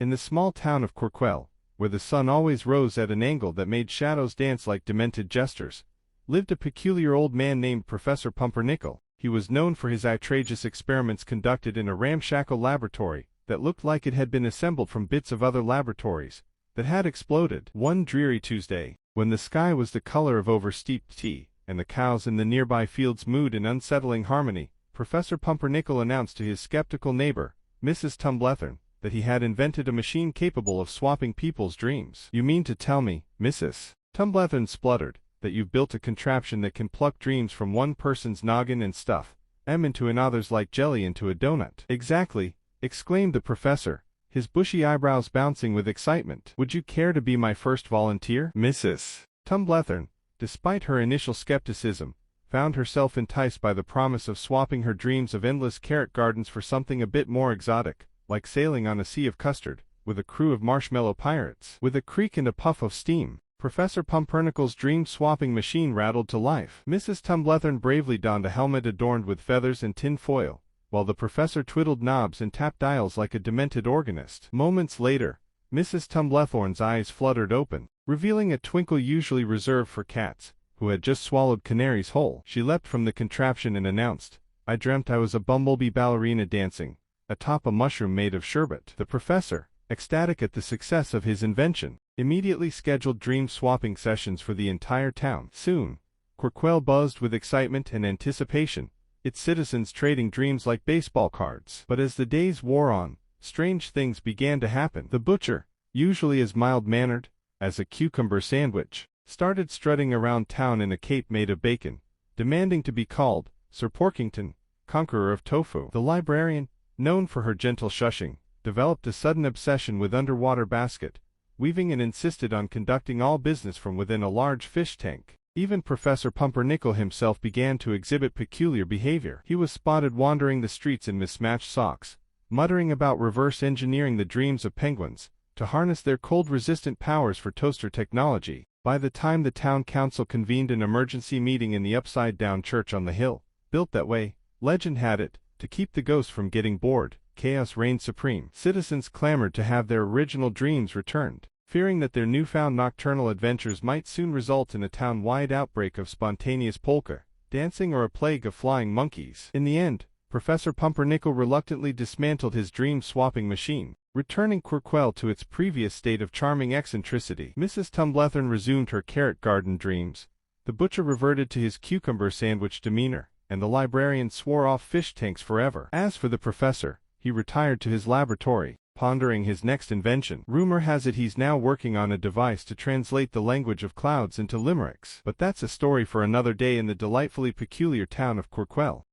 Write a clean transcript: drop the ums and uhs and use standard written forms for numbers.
In the small town of Courquelle, where the sun always rose at an angle that made shadows dance like demented jesters, lived a peculiar old man named Professor Pumpernickel. He was known for his outrageous experiments conducted in a ramshackle laboratory that looked like it had been assembled from bits of other laboratories that had exploded. One dreary Tuesday, when the sky was the color of oversteeped tea, and the cows in the nearby fields mooed in unsettling harmony, Professor Pumpernickel announced to his skeptical neighbor, Mrs. Tumblethorne, that he had invented a machine capable of swapping people's dreams. "You mean to tell me, Mrs. Tumblethorne spluttered, that you've built a contraption that can pluck dreams from one person's noggin and stuff them into another's like jelly into a donut?" "Exactly," exclaimed the professor, his bushy eyebrows bouncing with excitement. "Would you care to be my first volunteer?" Mrs. Tumblethorne, despite her initial skepticism, found herself enticed by the promise of swapping her dreams of endless carrot gardens for something a bit more exotic, like sailing on a sea of custard, with a crew of marshmallow pirates. With a creak and a puff of steam, Professor Pumpernickel's dream-swapping machine rattled to life. Mrs. Tumblethorne bravely donned a helmet adorned with feathers and tin foil, while the professor twiddled knobs and tapped dials like a demented organist. Moments later, Mrs. Tumblethorne's eyes fluttered open, revealing a twinkle usually reserved for cats, who had just swallowed canaries whole. She leapt from the contraption and announced, "I dreamt I was a bumblebee ballerina dancing atop a mushroom made of sherbet." The professor, ecstatic at the success of his invention, immediately scheduled dream-swapping sessions for the entire town. Soon, Courquelle buzzed with excitement and anticipation, its citizens trading dreams like baseball cards. But as the days wore on, strange things began to happen. The butcher, usually as mild-mannered as a cucumber sandwich, started strutting around town in a cape made of bacon, demanding to be called Sir Porkington, conqueror of tofu. The librarian, known for her gentle shushing, developed a sudden obsession with underwater basket weaving and insisted on conducting all business from within a large fish tank. Even Professor Pumpernickel himself began to exhibit peculiar behavior. He was spotted wandering the streets in mismatched socks, muttering about reverse engineering the dreams of penguins to harness their cold-resistant powers for toaster technology. By the time the town council convened an emergency meeting in the upside-down church on the hill, built that way, legend had it, to keep the ghosts from getting bored, chaos reigned supreme. Citizens clamored to have their original dreams returned, fearing that their newfound nocturnal adventures might soon result in a town-wide outbreak of spontaneous polka dancing or a plague of flying monkeys. In the end, Professor Pumpernickel reluctantly dismantled his dream-swapping machine, returning Courquelle to its previous state of charming eccentricity. Mrs. Tumblethorne resumed her carrot garden dreams, the butcher reverted to his cucumber sandwich demeanor, and the librarian swore off fish tanks forever. As for the professor, he retired to his laboratory, pondering his next invention. Rumor has it he's now working on a device to translate the language of clouds into limericks. But that's a story for another day in the delightfully peculiar town of Courquelle.